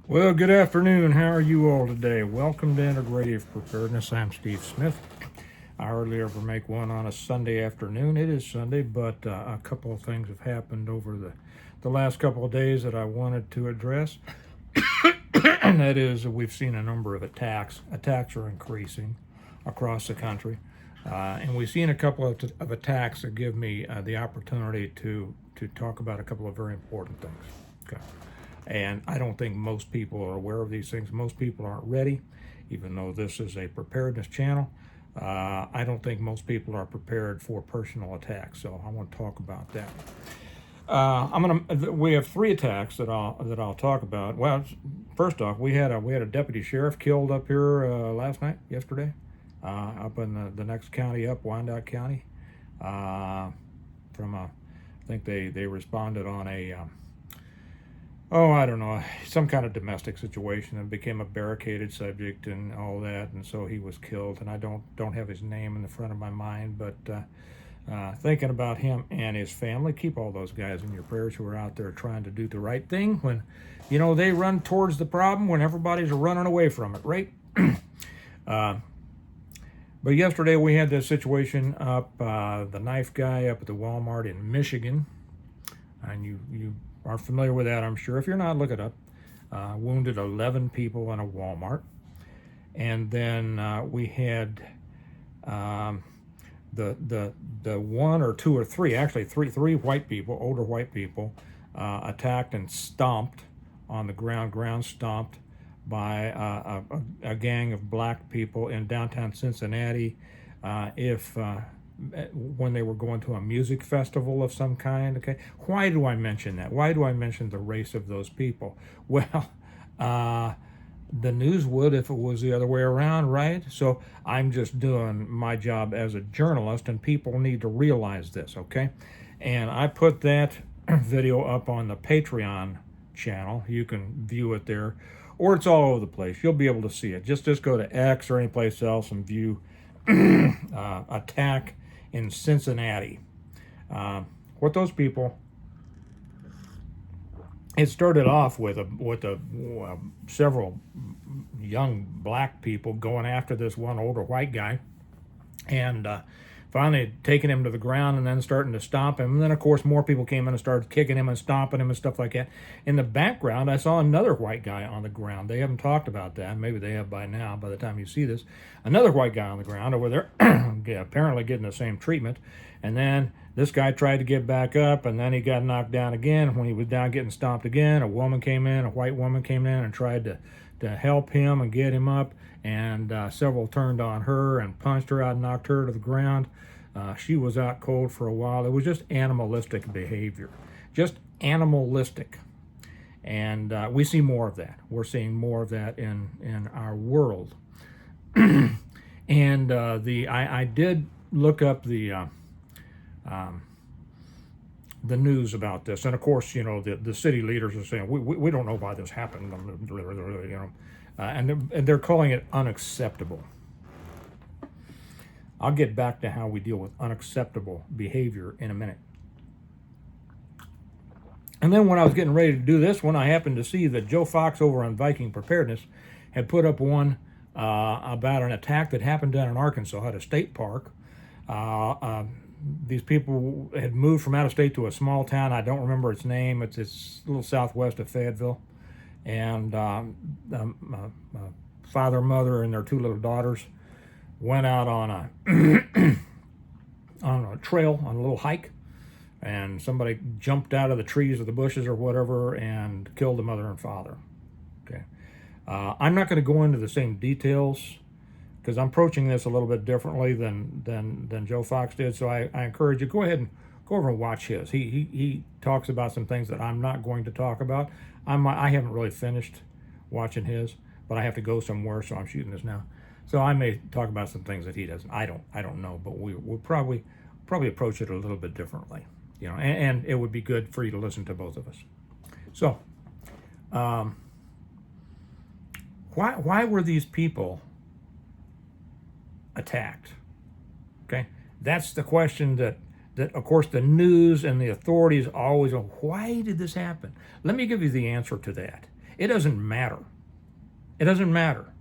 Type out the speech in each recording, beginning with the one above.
Well, good afternoon. How are you all today? Welcome to Integrative Preparedness. I'm Steve Smith. I hardly ever make one on a Sunday afternoon. It is Sunday, but a couple of things have happened over the last couple of days that I wanted to address. And that is, we've seen a number of attacks. Attacks are increasing across the country. And we've seen a couple of attacks that give me the opportunity to talk about a couple of very important things. Okay. And I don't think most people are aware of these things. Most people aren't ready, even though this is a preparedness channel. I don't think most people are prepared for personal attacks. So I want to talk about that. We have three attacks that I'll talk about. Well, first off, we had a deputy sheriff killed up here yesterday, up in the next county up, Wyandotte County. I think they responded on I don't know, some kind of domestic situation, and became a barricaded subject and all that, and so he was killed. And I don't have his name in the front of my mind, but thinking about him and his family. Keep all those guys in your prayers who are out there trying to do the right thing when, they run towards the problem when everybody's running away from it, right? But yesterday we had this situation up, the knife guy up at the Walmart in Michigan, and you are familiar with that, I'm sure. If you're not, look it up. Wounded 11 people in a Walmart. And then we had the one or two or three, actually three white people, older white people, attacked and stomped on the ground stomped by a gang of black people in downtown Cincinnati. When they were going to a music festival of some kind. Okay, why do I mention that? Why do I mention the race of those people? Well, the news would if it was the other way around, right? So I'm just doing my job as a journalist, and people need to realize this, okay? And I put that video up on the Patreon channel. You can view it there, or it's all over the place. You'll be able to see it. Just go to X or any place else and view attack in Cincinnati. What those people, it started off with several young black people going after this one older white guy, and finally taking him to the ground and then starting to stomp him. And then, of course, more people came in and started kicking him and stomping him and stuff like that. In the background, I saw another white guy on the ground. They haven't talked about that. Maybe they have by now, by the time you see this. Another white guy on the ground over there, apparently getting the same treatment. And then this guy tried to get back up, and then he got knocked down again. When he was down getting stomped again, a white woman came in and tried to help him and get him up. And several turned on her and punched her out and knocked her to the ground. She was out cold for a while. It was just animalistic behavior, just animalistic. And we see more of that. We're seeing more of that in our world. And I did look up the news about this, and of course, the city leaders are saying we don't know why this happened, and they're calling it unacceptable. I'll get back to how we deal with unacceptable behavior in a minute. And then when I was getting ready to do this one, I happened to see that Joe Fox over on Viking Preparedness had put up one about an attack that happened down in Arkansas at a state park. These people had moved from out of state to a small town. I don't remember its name. It's a little southwest of Fayetteville. And father, mother, and their two little daughters went out on a trail, on a little hike, and somebody jumped out of the trees or the bushes or whatever and killed the mother and father. Okay, I'm not going to go into the same details because I'm approaching this a little bit differently than Joe Fox did. So I encourage you, go ahead and go over and watch his. He talks about some things that I'm not going to talk about. I haven't really finished watching his, but I have to go somewhere, so I'm shooting this now. So I may talk about some things that he doesn't. I don't know, but we'll probably approach it a little bit differently, and it would be good for you to listen to both of us. So, why were these people attacked? Okay, that's the question that of course the news and the authorities always go, why did this happen? Let me give you the answer to that. It doesn't matter. It doesn't matter.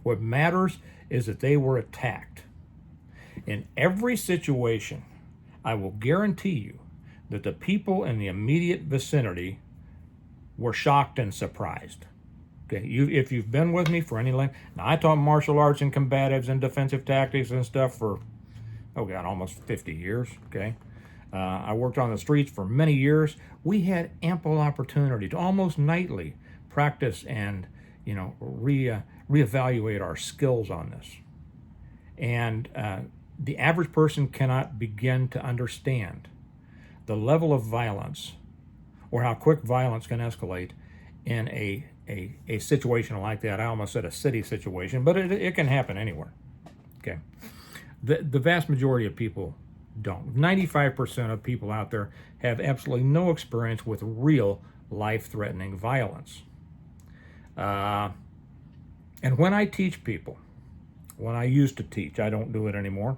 What matters is that they were attacked. In every situation, I will guarantee you that the people in the immediate vicinity were shocked and surprised. Okay, if you've been with me for any length, now I taught martial arts and combatives and defensive tactics and stuff for, oh God, almost 50 years, okay? I worked on the streets for many years. We had ample opportunity to almost nightly practice and, reevaluate our skills on this. And the average person cannot begin to understand the level of violence or how quick violence can escalate in a situation like that. I almost said a city situation, but it can happen anywhere. Okay. The vast majority of people don't. 95% of people out there have absolutely no experience with real life-threatening violence. And when I teach people, when I used to teach, I don't do it anymore.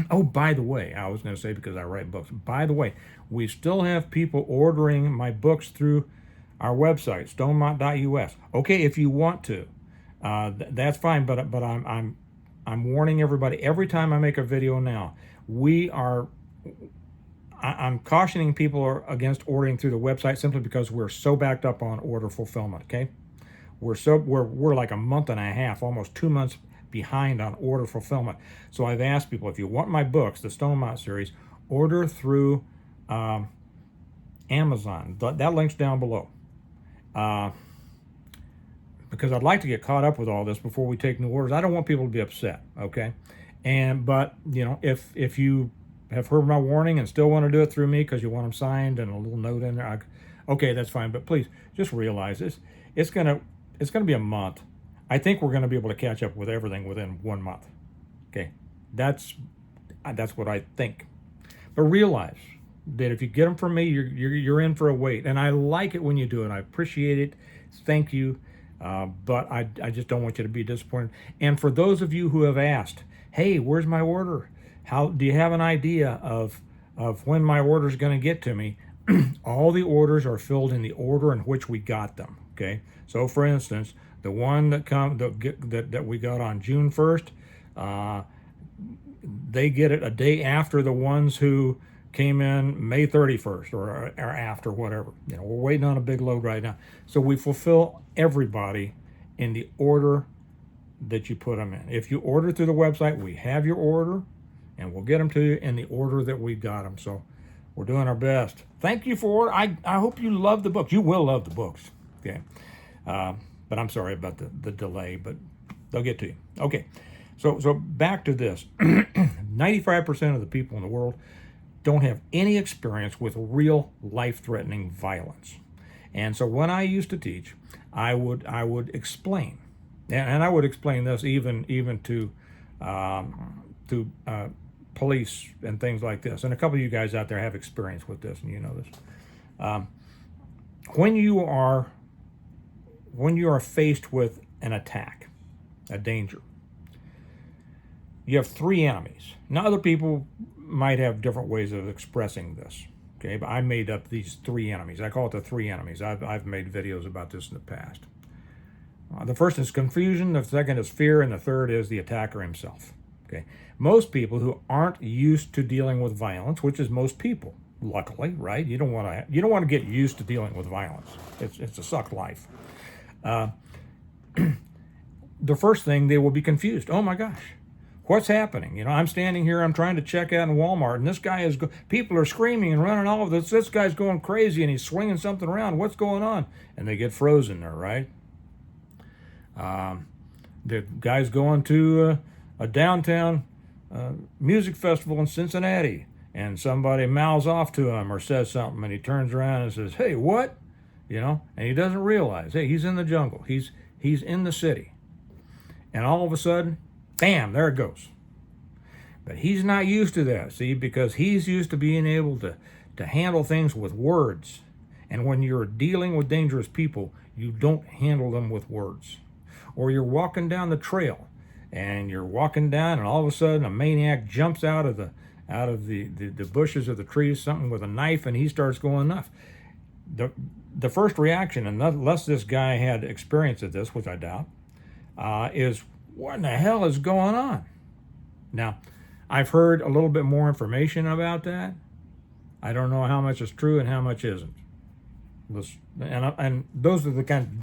Oh, by the way, I was going to say, because I write books, by the way, we still have people ordering my books through our website, stonemont.us. Okay, if you want to, that's fine, but I'm warning everybody, every time I make a video now, I'm cautioning people against ordering through the website simply because we're so backed up on order fulfillment, okay? We're like a month and a half, almost 2 months behind on order fulfillment. So I've asked people, if you want my books, the Stonemont series, order through Amazon. That link's down below. Because I'd like to get caught up with all this before we take new orders. I don't want people to be upset, okay? But if you have heard my warning and still want to do it through me because you want them signed and a little note in there, okay, that's fine. But please just realize this: it's gonna be a month. I think we're gonna be able to catch up with everything within 1 month. Okay, that's what I think. But realize that if you get them from me, you're in for a wait. And I like it when you do it. I appreciate it. Thank you. But I just don't want you to be disappointed. And for those of you who have asked, hey, where's my order? How do you have an idea of when my order is going to get to me? All the orders are filled in the order in which we got them. Okay. So for instance, the one that we got on June 1st, they get it a day after the ones who came in May 31st or after, whatever. We're waiting on a big load right now. So we fulfill everybody in the order that you put them in. If you order through the website, we have your order and we'll get them to you in the order that we got them. So we're doing our best. Thank you for I hope you love the books. You will love the books. Okay. But I'm sorry about the delay, but they'll get to you. Okay. So back to this. 95% of the people in the world don't have any experience with real life-threatening violence. And so when I used to teach, I would explain, and I would explain this even to police and things like this. And a couple of you guys out there have experience with this, and you know this. When you are faced with an attack, a danger, you have three enemies. Now, other people might have different ways of expressing this, okay? But I made up these three enemies. I call it the three enemies. I've made videos about this in the past. The first is confusion, the second is fear, and the third is the attacker himself, okay? Most people who aren't used to dealing with violence, which is most people, luckily, right? You don't want to get used to dealing with violence. It's a suck life. The first thing, they will be confused. Oh my gosh. What's happening? I'm standing here, I'm trying to check out in Walmart, and this guy people are screaming and running all of this. This guy's going crazy, and he's swinging something around. What's going on? And they get frozen there, right? The guy's going to a downtown music festival in Cincinnati, and somebody mouths off to him or says something, and he turns around and says, hey, what? And he doesn't realize, hey, he's in the jungle. He's in the city. And all of a sudden, bam, there it goes. But he's not used to that, see, because he's used to being able to handle things with words. And when you're dealing with dangerous people, you don't handle them with words. Or you're walking down the trail, and you're walking down, and all of a sudden a maniac jumps out of the bushes of the trees, something with a knife, and he starts going nuts. the first reaction, unless this guy had experience of this, which I doubt, is what in the hell is going on? Now, I've heard a little bit more information about that. I don't know how much is true and how much isn't. And those are the kind of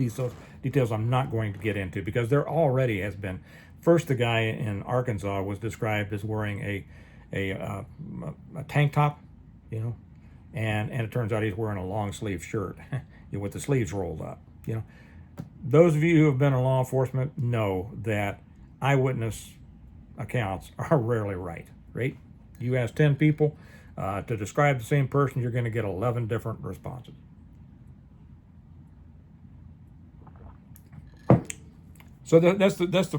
details I'm not going to get into, because there already has been. First, the guy in Arkansas was described as wearing a tank top, you know, and it turns out he's wearing a long sleeve shirt with the sleeves rolled up. You know, those of you who have been in law enforcement know that eyewitness accounts are rarely right. Right? You ask 10 people to describe the same person, you're going to get 11 different responses. So that's the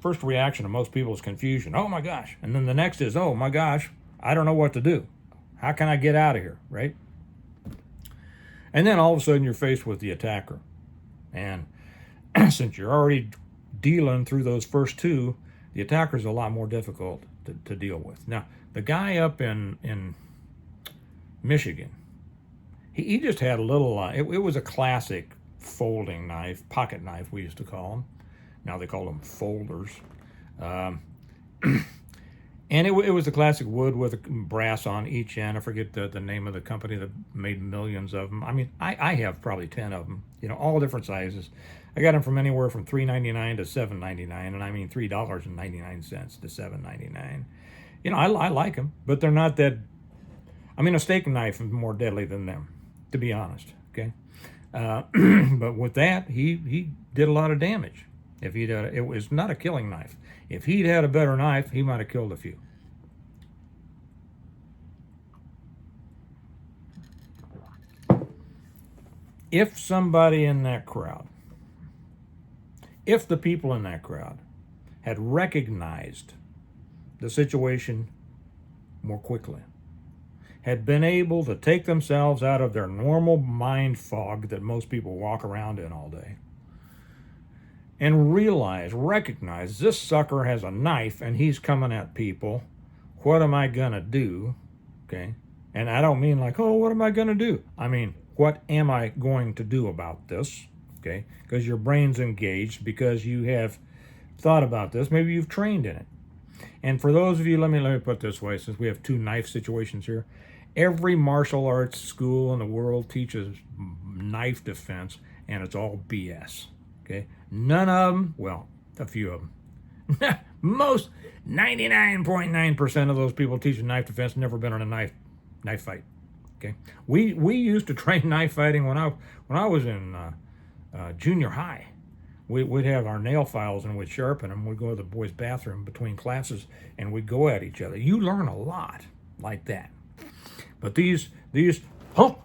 first reaction of most people is confusion. Oh my gosh. And then the next is, oh my gosh, I don't know what to do. How can I get out of here, right? And then all of a sudden you're faced with the attacker. And since you're already dealing through those first two, the attacker's a lot more difficult to deal with. Now, the guy up in Michigan, he just had a little, it was a classic folding knife, pocket knife we used to call them. Now they call them folders. And it was the classic wood with brass on each end. I forget the name of the company that made millions of them. I mean, I have probably 10 of them, you know, all different sizes. I got them from anywhere from $3.99 to $7.99, and I mean $3.99 to $7.99. You know, I like them, but they're not that. I mean, a steak knife is more deadly than them, to be honest. Okay, but with that, he did a lot of damage. If he'd it was not a killing knife. If he'd had a better knife, he might have killed a few. If somebody in that crowd, if the people in that crowd had recognized the situation more quickly, had been able to take themselves out of their normal mind fog that most people walk around in all day, and recognize this sucker has a knife and he's coming at people. What am I going to do? Okay. And I don't mean like, oh, what am I going to do? I mean, what am I going to do about this? Okay. Because your brain's engaged, because you have thought about this. Maybe you've trained in it. And for those of you, let me put it this way, since we have two knife situations here. Every martial arts school in the world teaches knife defense, and it's all BS. Okay, none of them, well, a few of them. Most 99.9% of those people teaching knife defense never been in a knife fight. Okay, we used to train knife fighting when I was in junior high. We'd have our nail files and we'd sharpen them. We'd go to the boys' bathroom between classes and we'd go at each other. You learn a lot like that. But these, no.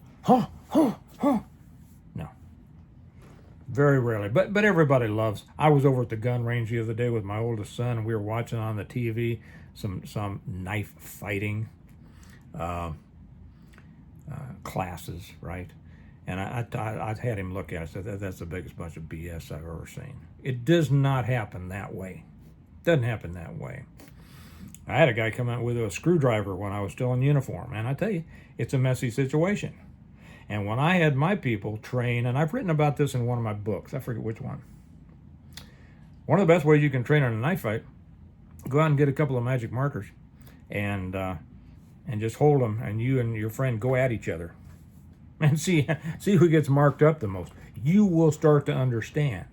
Very rarely, but everybody loves. I was over at the gun range the other day with my oldest son, and we were watching on the TV some knife fighting classes, right? And I had him look at it. I said, that's the biggest bunch of BS I've ever seen. It does not happen that way. It doesn't happen that way. I had a guy come out with a screwdriver when I was still in uniform, and I tell you, it's a messy situation. And when I had my people train, and I've written about this in one of my books, I forget which one. One of the best ways you can train on a knife fight, go out and get a couple of magic markers and just hold them, and you and your friend go at each other and see who gets marked up the most. You will start to understand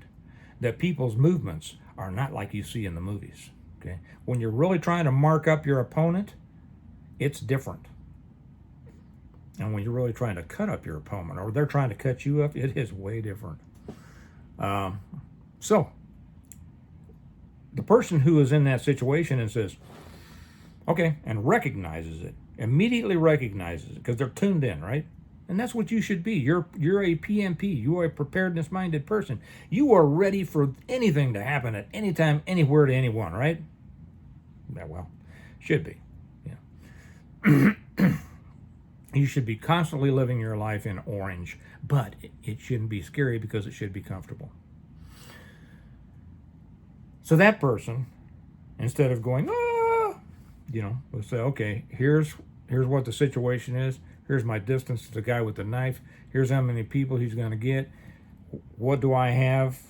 that people's movements are not like you see in the movies. Okay? When you're really trying to mark up your opponent, it's different. And when you're really trying to cut up your opponent, or they're trying to cut you up, it is way different. So, the person who is in that situation and says, okay, and recognizes it, immediately recognizes it, because they're tuned in, right? And that's what you should be. You're a PMP. You are a preparedness-minded person. You are ready for anything to happen at any time, anywhere, to anyone, right? Yeah, well, should be. Yeah. You should be constantly living your life in orange, but it shouldn't be scary because it should be comfortable. So that person, instead of going, will say, okay, here's what the situation is. Here's my distance to the guy with the knife. Here's how many people he's going to get. What do I have?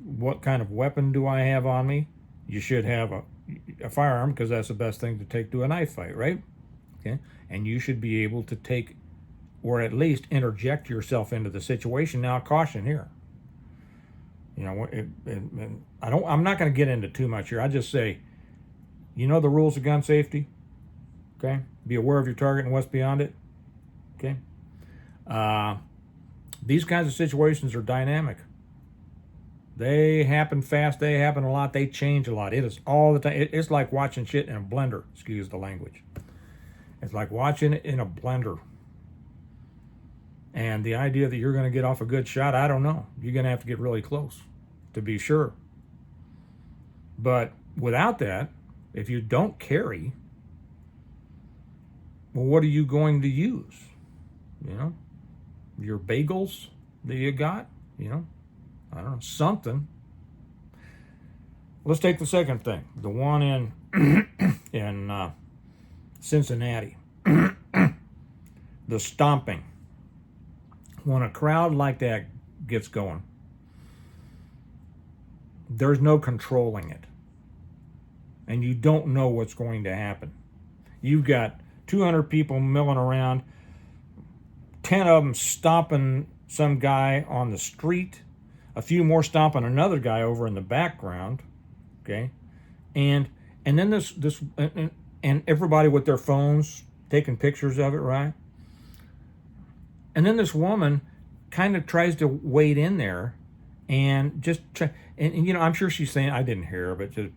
What kind of weapon do I have on me? You should have a firearm, because that's the best thing to take to a knife fight, right? Okay, and you should be able to take, or at least interject yourself into the situation. Now, caution here. You know, I'm not going to get into too much here. I just say, you know the rules of gun safety. Okay, be aware of your target and what's beyond it. Okay, these kinds of situations are dynamic. They happen fast. They happen a lot. They change a lot. It is all the time. It's like watching shit in a blender. Excuse the language. It's like watching it in a blender. And the idea that you're going to get off a good shot, I don't know. You're going to have to get really close to be sure. But without that, if you don't carry, well, what are you going to use? You know, your bagels that you got, you know, I don't know, something. Let's take the second thing, the one in Cincinnati, the stomping. When a crowd like that gets going, there's no controlling it, and you don't know what's going to happen. You've got 200 people milling around, 10 of them stomping some guy on the street, a few more stomping another guy over in the background, okay, and then this and everybody with their phones taking pictures of it, right? And then this woman kind of tries to wade in there and just try, and you know, I'm sure she's saying, I didn't hear her, but just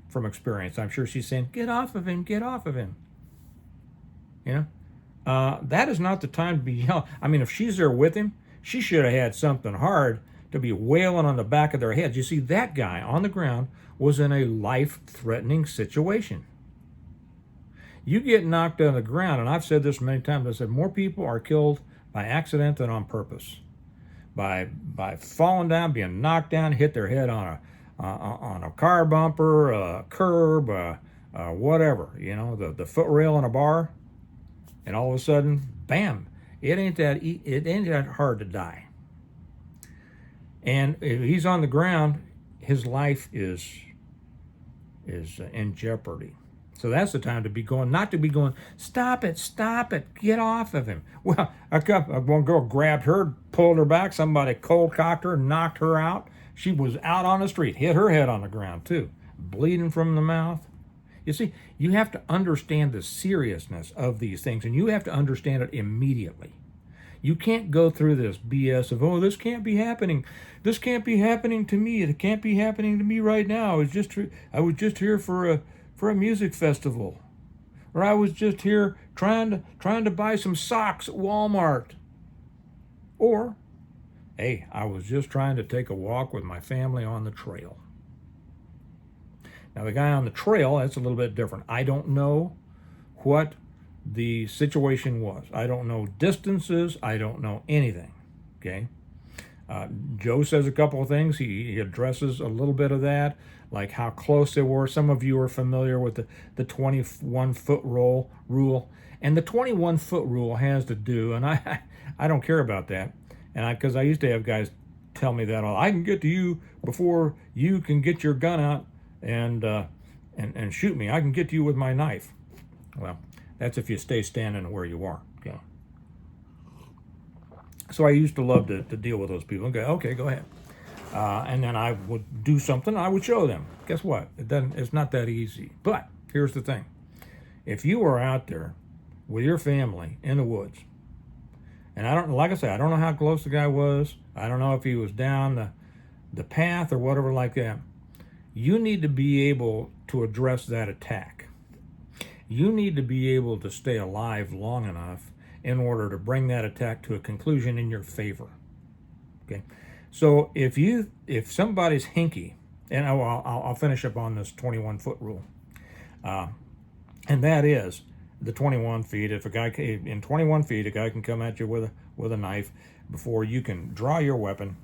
from experience, I'm sure she's saying, get off of him, get off of him. You know, that is not the time to be yelling. I mean, if she's there with him, she should have had something hard to be wailing on the back of their heads. You see, that guy on the ground was in a life-threatening situation. You get knocked on the ground, and I've said this many times, I said more people are killed by accident than on purpose. By falling down, being knocked down, hit their head on a car bumper, a curb, whatever, you know, the foot rail on a bar, and all of a sudden, bam! It ain't that hard to die. And if he's on the ground, his life is in jeopardy. So that's the time to be going, not to be going, stop it, get off of him. Well, one girl grabbed her, pulled her back, somebody cold cocked her, knocked her out. She was out on the street, hit her head on the ground too, bleeding from the mouth. You see, you have to understand the seriousness of these things, and you have to understand it immediately. You can't go through this BS of, oh, this can't be happening. This can't be happening to me. It can't be happening to me right now. I was just here for a music festival, or I was just here trying to buy some socks at Walmart, or hey, I was just trying to take a walk with my family on the trail. Now, the guy on the trail, that's a little bit different. I don't know what the situation was. I don't know distances. I don't know anything, okay? Joe says a couple of things. He addresses a little bit of that, like how close they were. Some of you are familiar with the 21-foot rule. And the 21-foot rule has to do, and I don't care about that, and because I used to have guys tell me that, I can get to you before you can get your gun out and shoot me. I can get to you with my knife. Well, that's if you stay standing where you are. Okay. So I used to love to deal with those people and go, okay, go ahead. And then I would do something, I would show them. Guess what? It's not that easy. But here's the thing. If you are out there with your family in the woods, and I don't know how close the guy was. I don't know if he was down the path or whatever like that. You need to be able to address that attack. You need to be able to stay alive long enough in order to bring that attack to a conclusion in your favor. Okay, so if somebody's hinky, and I'll finish up on this 21-foot rule, and that is the 21 feet. If a guy in 21 feet, a guy can come at you with a knife before you can draw your weapon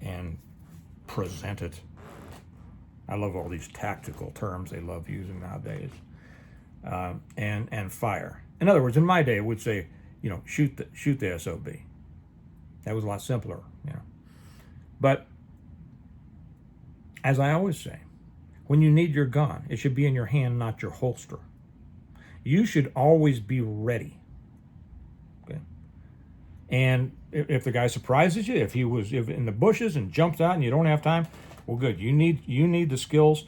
and present it. I love all these tactical terms they love using nowadays. And fire. In other words, in my day, it would say, shoot the SOB. That was a lot simpler. But as I always say, when you need your gun, it should be in your hand, not your holster. You should always be ready. Okay. And if the guy surprises you, if in the bushes and jumps out and you don't have time, well, good. You need the skills.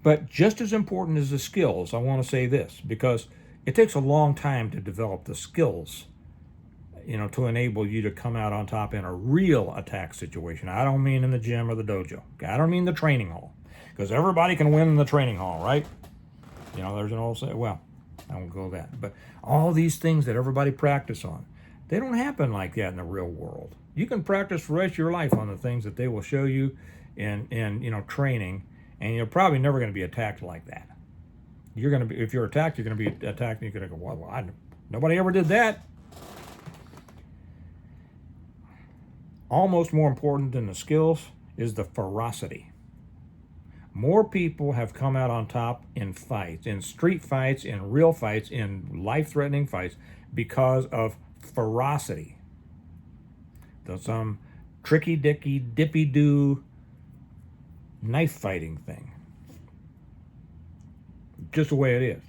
But just as important as the skills, I want to say this, because it takes a long time to develop the skills, to enable you to come out on top in a real attack situation. I don't mean in the gym or the dojo. Okay? I don't mean the training hall, because everybody can win in the training hall, right? There's an old say, well, I won't go that. But all these things that everybody practice on, they don't happen like that in the real world. You can practice the rest of your life on the things that they will show you in training, and you're probably never going to be attacked like that. If you're attacked, you're going to be attacked, and you're going to go, well, nobody ever did that. Almost more important than the skills is the ferocity. More people have come out on top in fights, in street fights, in real fights, in life-threatening fights, because of ferocity. Some tricky-dicky, dippy-doo knife fighting thing. Just the way it is.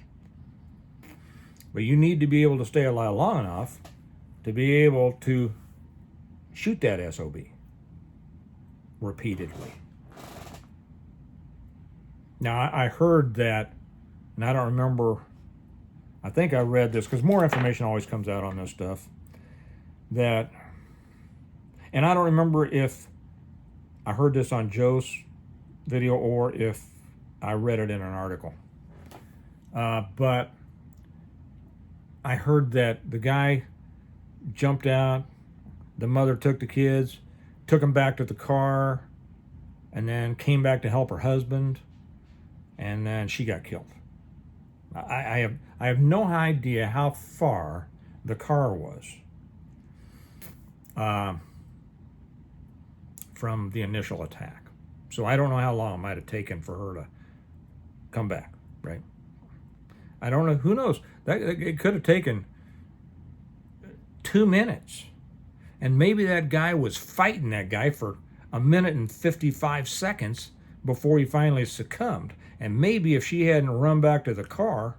But you need to be able to stay alive long enough to be able to shoot that SOB repeatedly. Now, I heard that, and I don't remember, I think I read this, because more information always comes out on this stuff, and I don't remember if I heard this on Joe's video or if I read it in an article. But I heard that the guy jumped out, the mother took the kids, took them back to the car, and then came back to help her husband, and then she got killed. I have no idea how far the car was from the initial attack. So I don't know how long it might have taken for her to come back, right? I don't know. Who knows? It could have taken 2 minutes. And maybe that guy was fighting that guy for 1 minute and 55 seconds before he finally succumbed. And maybe if she hadn't run back to the car,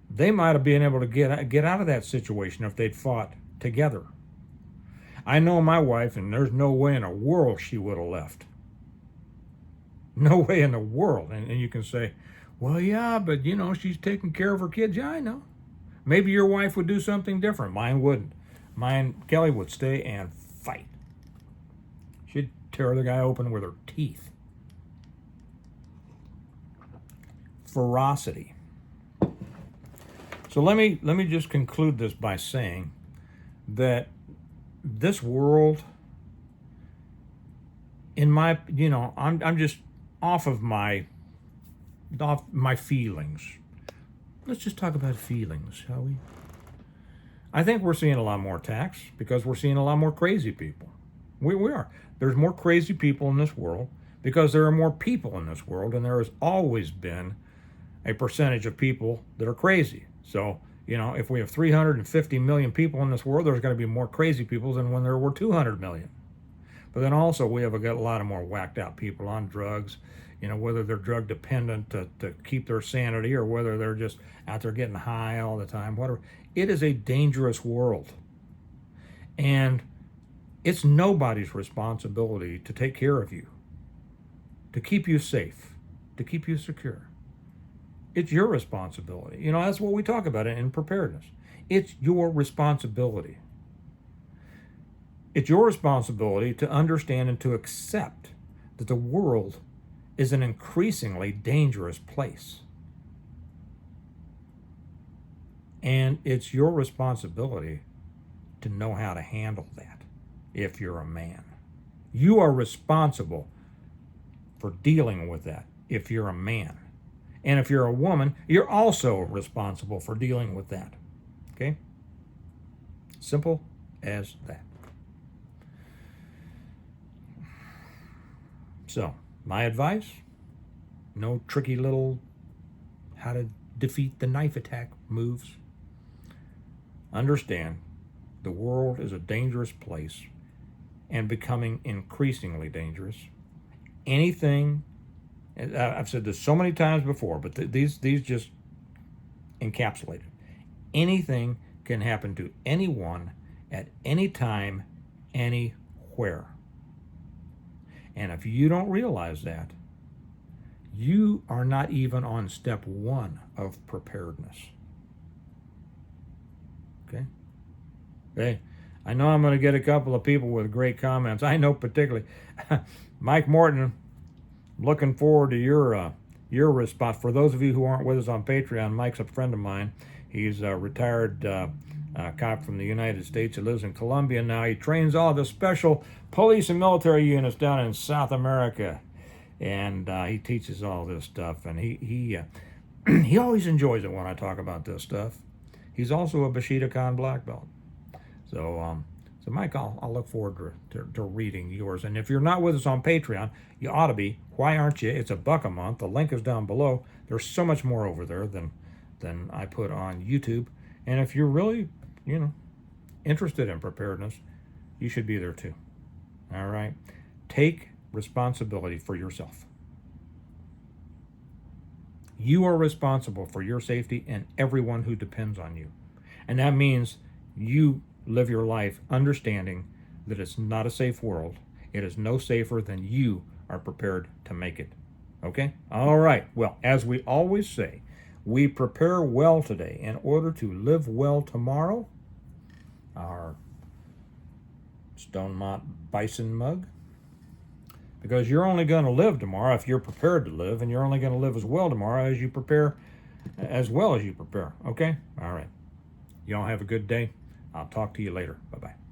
they might have been able to get out of that situation if they'd fought together. I know my wife, and there's no way in the world she would have left. No way in the world. And you can say, well, yeah, but she's taking care of her kids. Yeah, I know. Maybe your wife would do something different. Mine wouldn't. Kelly would stay and fight. She'd tear the guy open with her teeth. Ferocity. So let me just conclude this by saying that this world, I'm just off my feelings. Let's just talk about feelings, shall we? I think we're seeing a lot more attacks because we're seeing a lot more crazy people. We are. There's more crazy people in this world because there are more people in this world, and there has always been a percentage of people that are crazy. So, if we have 350 million people in this world, there's going to be more crazy people than when there were 200 million. But then also we have a lot of more whacked out people on drugs, whether they're drug dependent to keep their sanity or whether they're just out there getting high all the time, whatever. It is a dangerous world. And it's nobody's responsibility to take care of you, to keep you safe, to keep you secure. It's your responsibility. That's what we talk about in preparedness. It's your responsibility. It's your responsibility to understand and to accept that the world is an increasingly dangerous place. And it's your responsibility to know how to handle that if you're a man. You are responsible for dealing with that if you're a man. And if you're a woman, you're also responsible for dealing with that. Okay? Simple as that. So, my advice, no tricky little how to defeat the knife attack moves. Understand, the world is a dangerous place and becoming increasingly dangerous. Anything, I've said this so many times before, but these just encapsulate it. Anything can happen to anyone at any time, anywhere. And if you don't realize that, you are not even on step 1 of preparedness. Okay? Okay. I know I'm going to get a couple of people with great comments. I know particularly Mike Morton. Looking forward to your response. For those of you who aren't with us on Patreon, Mike's a friend of mine. He's a retired cop from the United States. He lives in Colombia now. He trains all the special police and military units down in South America, and he teaches all this stuff. And he always enjoys it when I talk about this stuff. He's also a Bashida Khan black belt. So Mike, I'll look forward to reading yours. And if you're not with us on Patreon, you ought to be. Why aren't you? It's $1 a month. The link is down below. There's so much more over there than I put on YouTube. And if you're really, interested in preparedness, you should be there too. All right? Take responsibility for yourself. You are responsible for your safety and everyone who depends on you. And that means you live your life understanding that it's not a safe world. It is no safer than you are prepared to make it. Okay? All right. Well, as we always say, we prepare well today in order to live well tomorrow. Our Stonemont Bison mug. Because you're only going to live tomorrow if you're prepared to live, and you're only going to live as well tomorrow as you prepare, as well as you prepare. Okay? All right. Y'all have a good day. I'll talk to you later. Bye-bye.